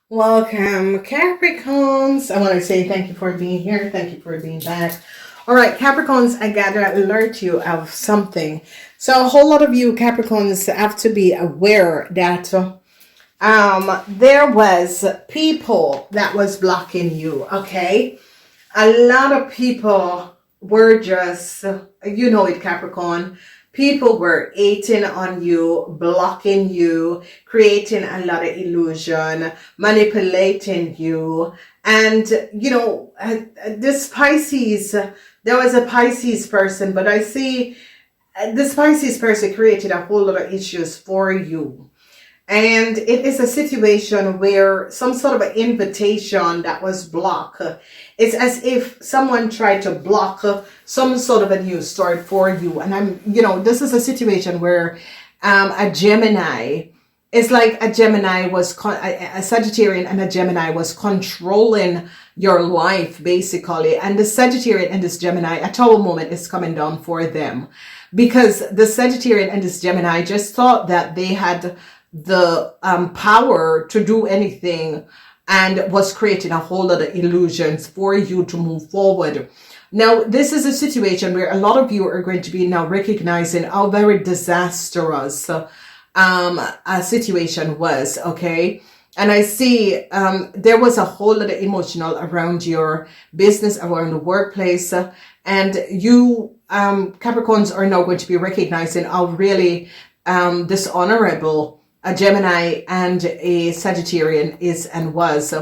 Welcome, Capricorns. I want to say thank you for being here. Thank you for being back. All right, Capricorns, I gotta alert you of something. So a whole lot of you Capricorns have to be aware that there was people that was blocking you. Okay, a lot of people were just, you know it, Capricorn. People were hating on you, blocking you, creating a lot of illusion, manipulating you. And, this Pisces, there was a Pisces person, but I see this Pisces person created a whole lot of issues for you. And it is a situation where some sort of an invitation that was blocked. It's as if someone tried to block some sort of a news story for you. And this is a situation where a Gemini, it's like a Gemini was, a Sagittarian and a Gemini was controlling your life, basically. And the Sagittarian and this Gemini, a tower moment is coming down for them. Because the Sagittarian and this Gemini just thought that they had the power to do anything and was creating a whole lot of illusions for you to move forward. Now, this is a situation where a lot of you are going to be now recognizing how very disastrous a situation was, okay? And I see there was a whole lot of emotional around your business, around the workplace, and you Capricorns are now going to be recognizing how really dishonorable a Gemini and a Sagittarian is and was.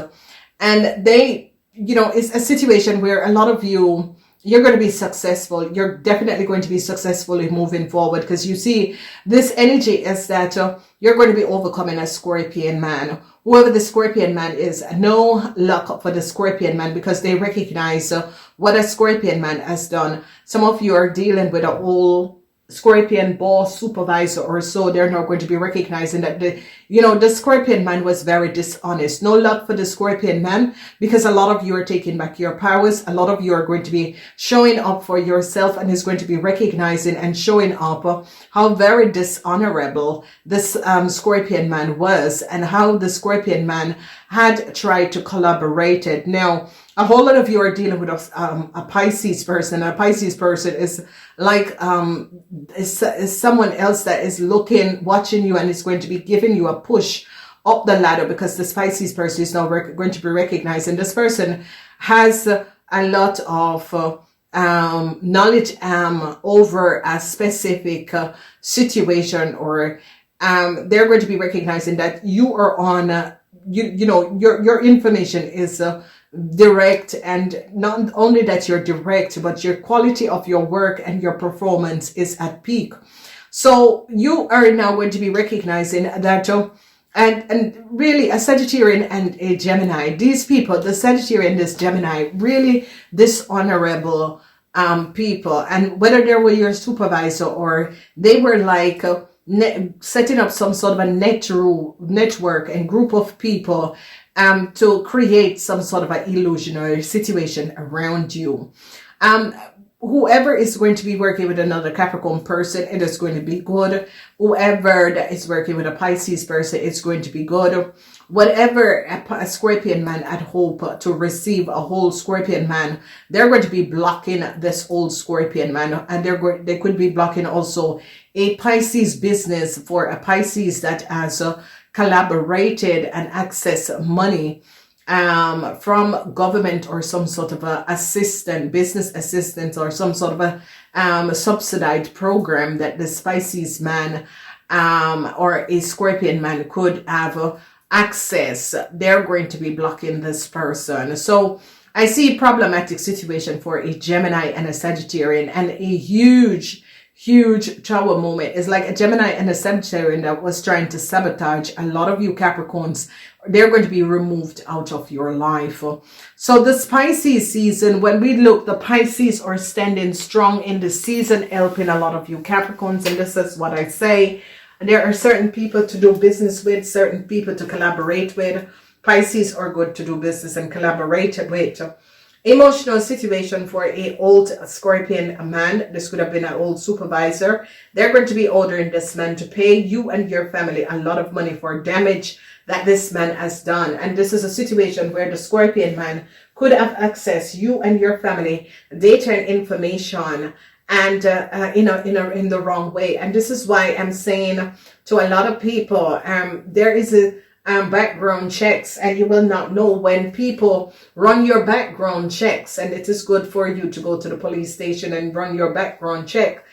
And they, it's a situation where a lot of you're going to be successful. You're definitely going to be successfully moving forward, because you see this energy is that you're going to be overcoming a Scorpion man. Whoever the Scorpion man is, no luck for the Scorpion man, because they recognize what a Scorpion man has done. Some of you are dealing with a whole Scorpion boss, supervisor or so. They're now going to be recognizing that the Scorpion man was very dishonest. No luck for the Scorpion man, because a lot of you are taking back your powers. A lot of you are going to be showing up for yourself, and is going to be recognizing and showing up how very dishonorable this Scorpion man was, and how the Scorpion man had tried to collaborate it. Now, a whole lot of you are dealing with a Pisces person. A Pisces person is like is someone else that is watching you, and is going to be giving you a push up the ladder, because this Pisces person is now going to be recognizing this person has a lot of knowledge over a specific situation, or they're going to be recognizing that you are on your information is direct, and not only that you're direct, but your quality of your work and your performance is at peak. So you are now going to be recognizing that and really a Sagittarian and a Gemini, these people, the Sagittarian and this Gemini, really dishonorable people. And whether they were your supervisor or they were like setting up some sort of a network and group of people to create some sort of an illusionary situation around you. Whoever is going to be working with another Capricorn person, it is going to be good. Whoever that is working with a Pisces person, it's going to be good. Whatever a Scorpion man had hope to receive a whole Scorpion man, they're going to be blocking this old Scorpion man, and they could be blocking also a Pisces business for a Pisces that has collaborated and access money from government or some sort of a business assistance, or some sort of a subsidized program that the Pisces man or a Scorpion man could have access. They're going to be blocking this person. So I see a problematic situation for a Gemini and a Sagittarian, and a huge tower moment. It's like a Gemini and a Sagittarian that was trying to sabotage a lot of you Capricorns. They're going to be removed out of your life. So this Pisces season, when we look, the Pisces are standing strong in the season, helping a lot of you Capricorns. And this is what I say. There are certain people to do business with, certain people to collaborate with. Pisces are good to do business and collaborate with. emotional situation for a old Scorpion man. This could have been an old supervisor. They're going to be ordering this man to pay you and your family a lot of money for damage that this man has done. And this is a situation where the Scorpion man could have accessed you and your family data and information, and in the wrong way. And this is why I'm saying to a lot of people, there is a background checks, and you will not know when people run your background checks. And it is good for you to go to the police station and run your background check,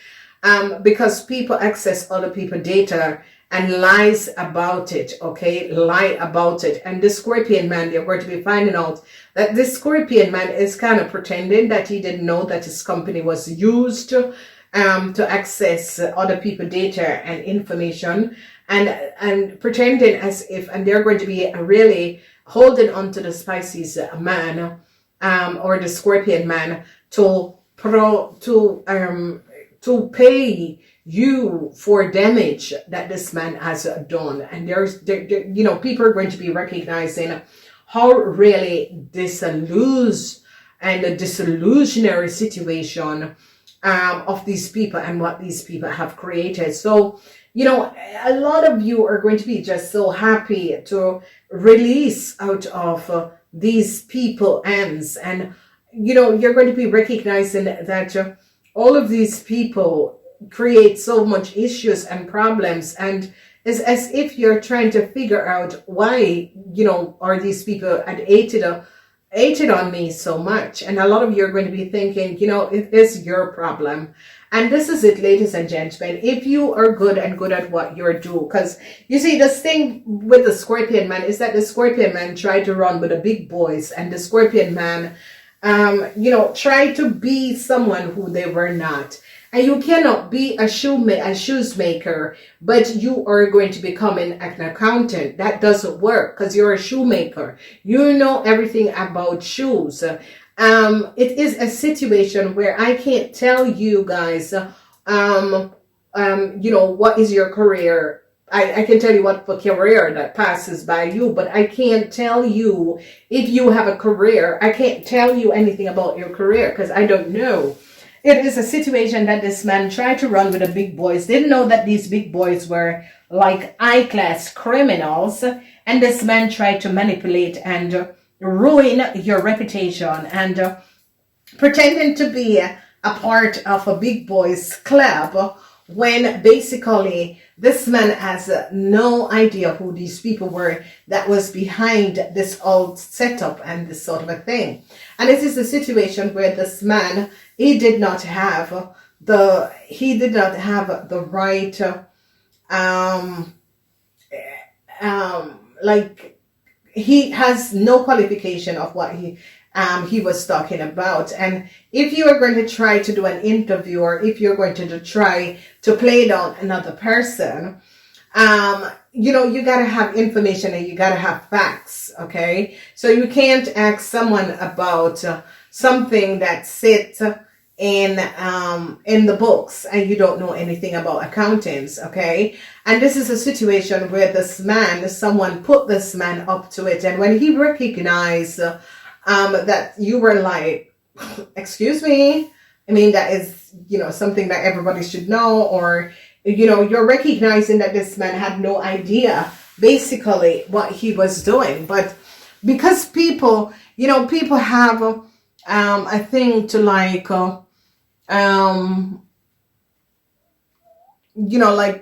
because people access other people's data and lies about it, okay? Lie about it. And the Scorpion man, they're going to be finding out that this Scorpion man is kind of pretending that he didn't know that his company was used to access other people's data and information, and pretending as if, and they're going to be really holding on to the Pisces man, or the Scorpion man to pay you for damage that this man has done. And people are going to be recognizing how really disillusionary situation of these people and what these people have created. So, a lot of you are going to be just so happy to release out of these people ends. And, you're going to be recognizing that all of these people create so much issues and problems, and it's as if you're trying to figure out why, are these people had hated on me so much. And a lot of you are going to be thinking, if this is your problem. And this is it, ladies and gentlemen. If you are good at what you're doing, because you see, this thing with the Scorpion man is that the Scorpion man tried to run with the big boys, and the Scorpion man, tried to be someone who they were not. And you cannot be a shoes maker, but you are going to become an accountant. That doesn't work, because you're a shoemaker. You know everything about shoes. It is a situation where I can't tell you guys, what is your career. I can tell you what the career that passes by you, but I can't tell you if you have a career. I can't tell you anything about your career because I don't know. It is a situation that this man tried to run with the big boys, didn't know that these big boys were like high-class criminals, and this man tried to manipulate and ruin your reputation, and pretending to be a part of a big boys club, when basically this man has no idea who these people were that was behind this old setup and this sort of a thing. And it is a situation where this man, he did not have the right, he has no qualification of what he was talking about. And if you are going to try to do an interview, or if you're going to try to play down another person, you got to have information and you got to have facts. Okay. So you can't ask someone about something that sits in the books and you don't know anything about accountants. Okay. And this is a situation where someone put this man up to it. And when he recognized that you were like, excuse me, I mean, that is, something that everybody should know, or, you're recognizing that this man had no idea basically what he was doing. But because people have a thing to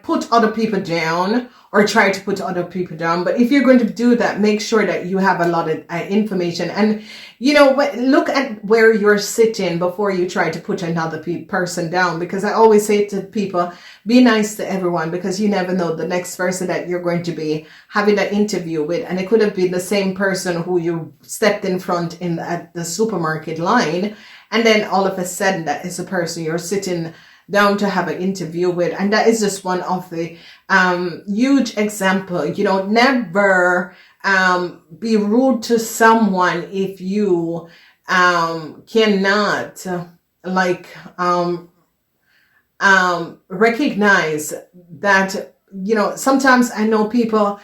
put other people down, or try to put other people down. But if you're going to do that, make sure that you have a lot of information, and look at where you're sitting before you try to put another person down. Because I always say to people, be nice to everyone, because you never know the next person that you're going to be having an interview with, and it could have been the same person who you stepped in front at the supermarket line, and then all of a sudden that is the person you're sitting down to have an interview with. And that is just one of the huge example. Never be rude to someone if you cannot recognize that. Sometimes I know people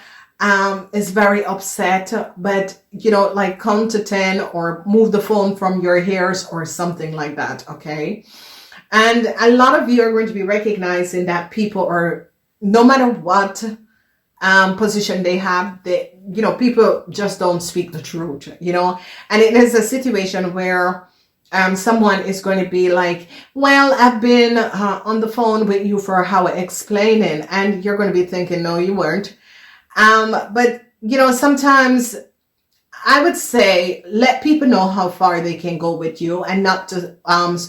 is very upset, but you know, like count to 10 or move the phone from your ears or something like that. Okay. And a lot of you are going to be recognizing that people are, no matter what position they have, they, you know, people just don't speak the truth, you know. And it is a situation where someone is going to be like, well, I've been on the phone with you for an hour explaining, and you're going to be thinking, no, you weren't. But you know, sometimes I would say let people know how far they can go with you and not to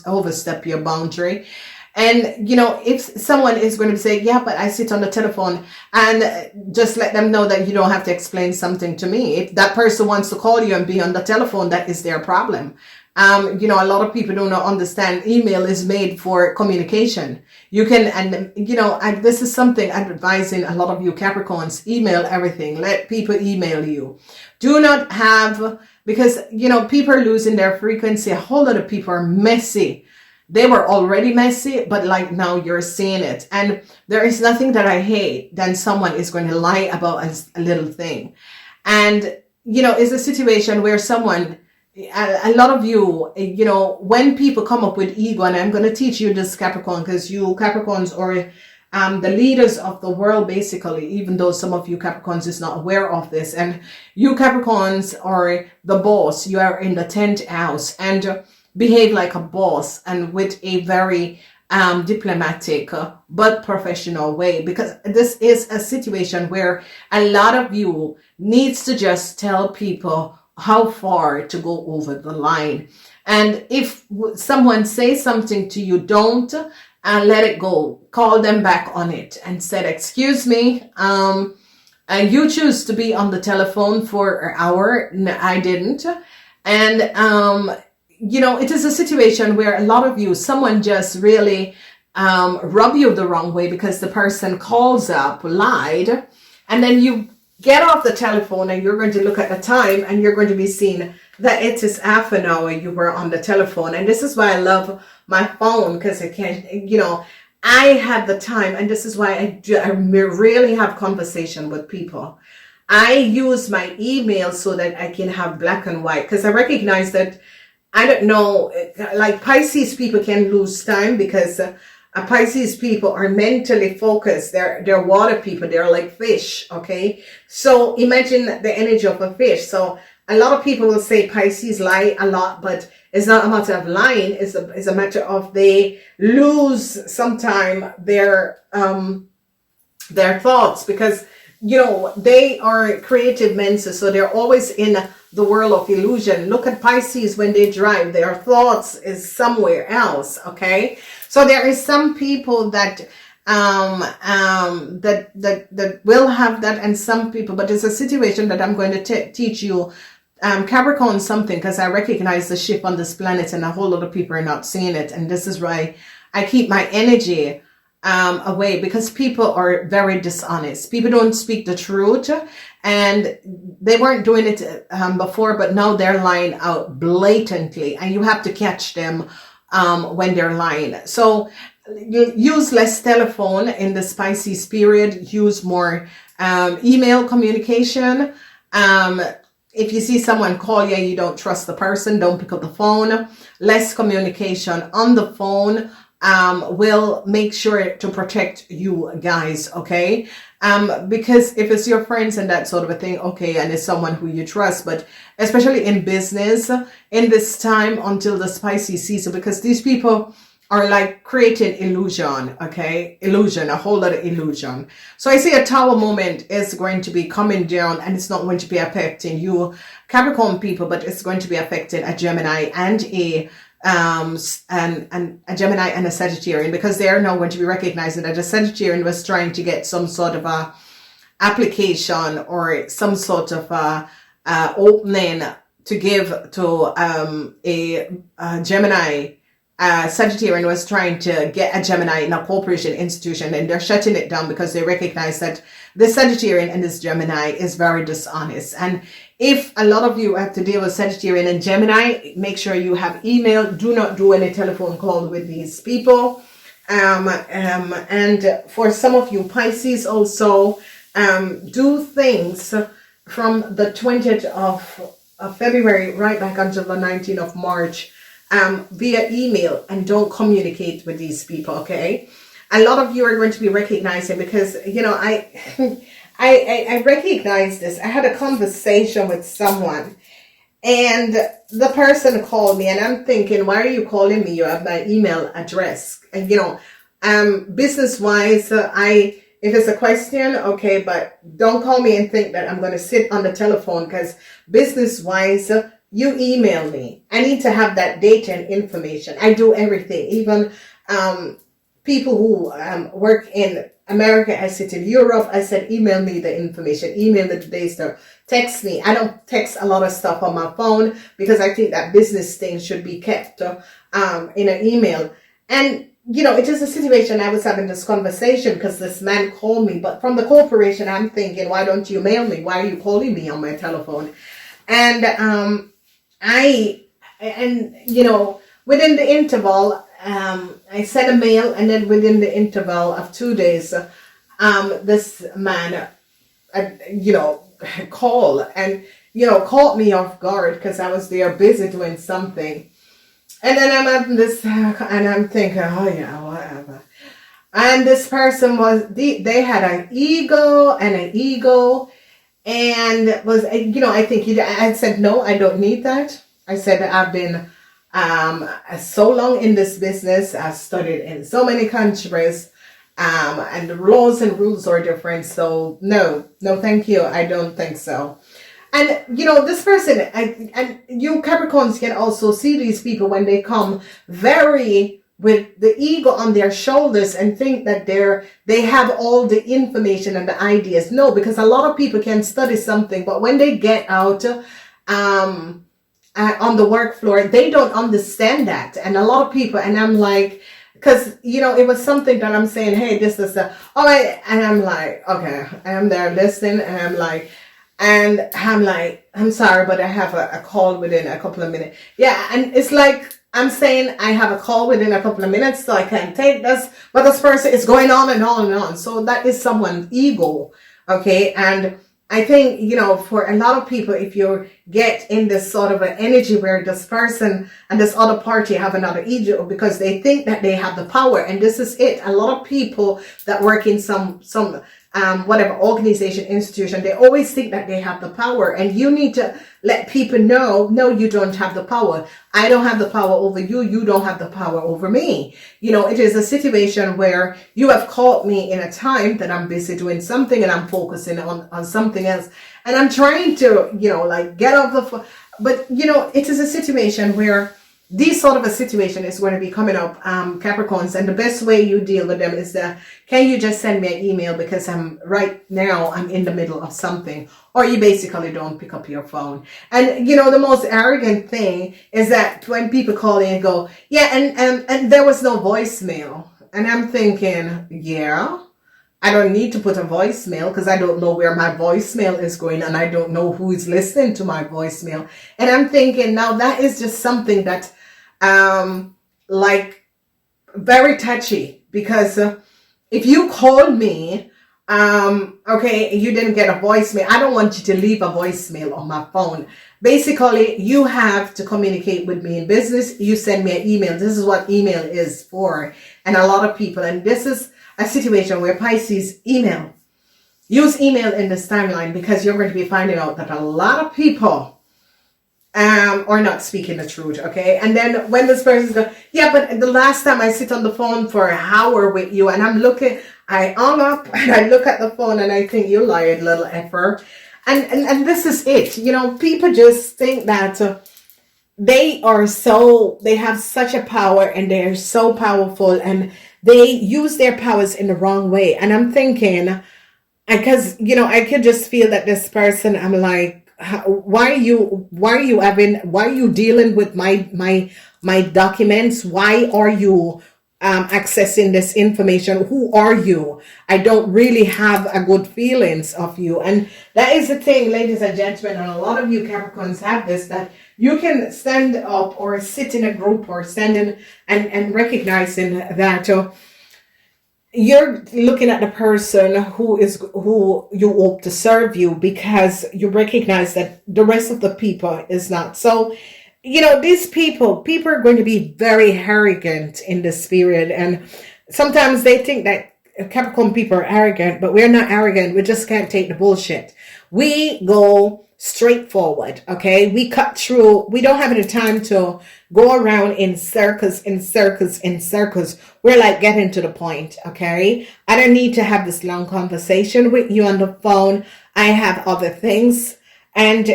overstep your boundary. And, you know, if someone is going to say, yeah, but I sit on the telephone, and just let them know that you don't have to explain something to me. If that person wants to call you and be on the telephone, that is their problem. You know, a lot of people do not understand email is made for communication. You can, and you know, this is something I'm advising a lot of you Capricorns, email everything. Let people email you. Do not have, because, you know, people are losing their frequency. A whole lot of people are messy. They were already messy, but like now you're seeing it. And there is nothing that I hate than someone is going to lie about a little thing. And, you know, it's a situation where someone, a lot of you, you know, when people come up with ego, and I'm going to teach you this, Capricorn, because you Capricorns are the leaders of the world, basically, even though some of you Capricorns is not aware of this. And you Capricorns are the boss. You are in the 10th house and behave like a boss, and with a very diplomatic but professional way, because this is a situation where a lot of you needs to just tell people how far to go over the line. And if someone says something to you, don't let it go. Call them back on it and said, excuse me, and you choose to be on the telephone for an hour. No, I didn't. And you know, it is a situation where a lot of you, someone just really rub you the wrong way because the person calls up, lied, and then you get off the telephone and you're going to look at the time and you're going to be seeing that it is half an hour you were on the telephone. And this is why I love my phone, because it can, you know, I have the time, and this is why I really have conversation with people. I use my email so that I can have black and white, because I recognize that, I don't know, like Pisces people can lose time, because Pisces people are mentally focused. They're water people. They're like fish. Okay. So imagine the energy of a fish. So a lot of people will say Pisces lie a lot, but it's not a matter of lying. It's a matter of they lose sometime their thoughts, because, you know, they are creative men. So they're always in the world of illusion. Look at Pisces when they drive. Their thoughts is somewhere else. Okay. So there is some people that that will have that, and some people, but it's a situation that I'm going to teach you Capricorn something, because I recognize the shift on this planet and a whole lot of people are not seeing it. And this is why I keep my energy away, because people are very dishonest. People don't speak the truth, and they weren't doing it before, but now they're lying out blatantly, and you have to catch them when they're lying. So you use less telephone in the Pisces period. Use more email communication. If you see someone call you and you don't trust the person, don't pick up the phone. Less communication on the phone will make sure to protect you guys, okay? Because if it's your friends and that sort of a thing, okay, and it's someone who you trust, but especially in business, in this time until the Pisces season, because these people are like creating illusion, okay? Illusion, a whole lot of illusion. So I see a tower moment is going to be coming down, and it's not going to be affecting you Capricorn people, but it's going to be affecting a Gemini and a Gemini and a Sagittarian, because they are now going to be recognizing that a Sagittarian was trying to get some sort of a application or some sort of opening to give to a Gemini. Sagittarian was trying to get a Gemini in a corporation institution, and they're shutting it down because they recognize that this Sagittarian and this Gemini is very dishonest. And if a lot of you have to deal with Sagittarian and Gemini, make sure you have email. Do not do any telephone call with these people. And for some of you Pisces also, do things from the 20th of February right back until the 19th of March via email, and don't communicate with these people, okay? A lot of you are going to be recognizing, because, you know, I recognize this. I had a conversation with someone, and the person called me, and I'm thinking, why are you calling me? You have my email address. And, you know, business wise, if it's a question, okay, but don't call me and think that I'm going to sit on the telephone, because business wise, you email me. I need to have that data and information. I do everything. Even people who work in America, I sit in Europe, I said, email me the information, email me today's stuff, text me. I don't text a lot of stuff on my phone, because I think that business things should be kept in an email. And, you know, it is a situation. I was having this conversation because this man called me, but from the corporation, I'm thinking, why don't you mail me? Why are you calling me on my telephone? And you know, within the interval, I sent a mail, and then within the interval of 2 days, this man, you know, called and, you know, caught me off guard because I was there busy doing something. And then I'm having this, and I'm thinking, oh yeah, whatever. And this person they had an ego, and was, you know, I think I said, no, I don't need that. I said, I've been so long in this business. I've studied in so many countries, and the laws and rules are different. So no, thank you. I don't think so. And, you know, this person, and you Capricorns can also see these people when they come very with the ego on their shoulders and think that they have all the information and the ideas. No, because a lot of people can study something, but when they get out on the work floor, they don't understand that. And a lot of people, and I'm like, because, you know, it was something that I'm saying, hey, this is all right. And I'm like, okay, I'm there listening, and I'm like, I'm sorry, but I have a call within a couple of minutes. Yeah, and it's like, I'm saying I have a call within a couple of minutes, so I can't take this. But this person is going on and on and on. So that is someone's ego, okay? And I think, you know, for a lot of people, if you get in this sort of an energy where this person and this other party have another ego because they think that they have the power, and this is it. A lot of people that work in some whatever organization, institution, they always think that they have the power, and you need to let people know, no, you don't have the power. I don't have the power over you. You don't have the power over me. You know, it is a situation where you have caught me in a time that I'm busy doing something, and I'm focusing on something else, and I'm trying to, you know, like get off the but, you know, it is a situation where this sort of a situation is going to be coming up, Capricorns, and the best way you deal with them is that, can you just send me an email, because I'm in the middle of something, or you basically don't pick up your phone. And, you know, the most arrogant thing is that when people call in and go, yeah, and there was no voicemail. And I'm thinking, yeah, I don't need to put a voicemail, because I don't know where my voicemail is going, and I don't know who is listening to my voicemail. And I'm thinking, now that is just something that like very touchy, because if you called me, okay, you didn't get a voicemail, I don't want you to leave a voicemail on my phone. Basically, you have to communicate with me in business. You send me an email. This is what email is for. And a lot of people, and this is a situation where Pisces use email in this timeline, because you're going to be finding out that a lot of people or not speaking the truth, okay? And then when this person goes, yeah, but the last time I sit on the phone for an hour with you, and I hung up, and I look at the phone, and I think, you lied, little effer. And this is it. You know, people just think that they have such a power, and they are so powerful, and they use their powers in the wrong way. And I'm thinking, because, you know, I could just feel that this person, I'm like, why are you dealing with my documents? Why are you accessing this information? Who are you? I don't really have a good feelings of you. And that is the thing, ladies and gentlemen, and a lot of you Capricorns have this, that you can stand up or sit in a group or stand in and recognizing that you're looking at the person who you hope to serve you, because you recognize that the rest of the people is not. So, these people are going to be very arrogant in this period, and sometimes they think that Capricorn people are arrogant, but we're not arrogant. We just can't take the bullshit. We go straight forward, okay? We cut through. We don't have any time to go around in circles, in circles, in circles. We're like getting to the point, okay? I don't need to have this long conversation with you on the phone. I have other things. And,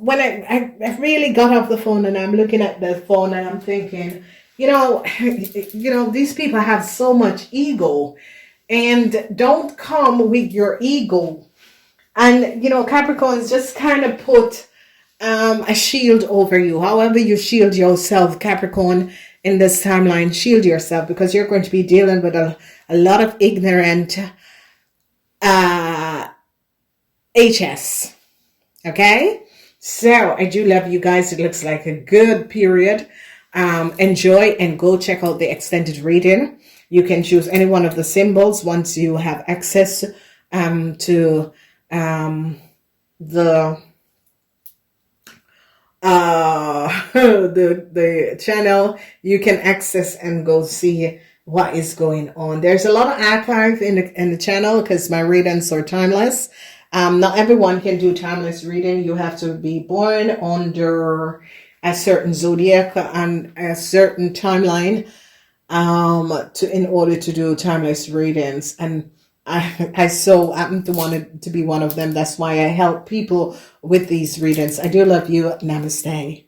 when I really got off the phone and I'm looking at the phone and I'm thinking, these people have so much ego, and don't come with your ego. And, Capricorns just kind of put a shield over you. However you shield yourself, Capricorn, in this timeline, shield yourself, because you're going to be dealing with a lot of ignorant HS. Okay? So, I do love you guys. It looks like a good period. Enjoy and go check out the extended reading. You can choose any one of the symbols once you have access to the the channel. You can access and go see what is going on. There's a lot of archive in the channel, because my readings are timeless. Not everyone can do timeless reading. You have to be born under a certain zodiac and a certain timeline in order to do timeless readings. And I so happen to want to be one of them. That's why I help people with these readings. I do love you. Namaste.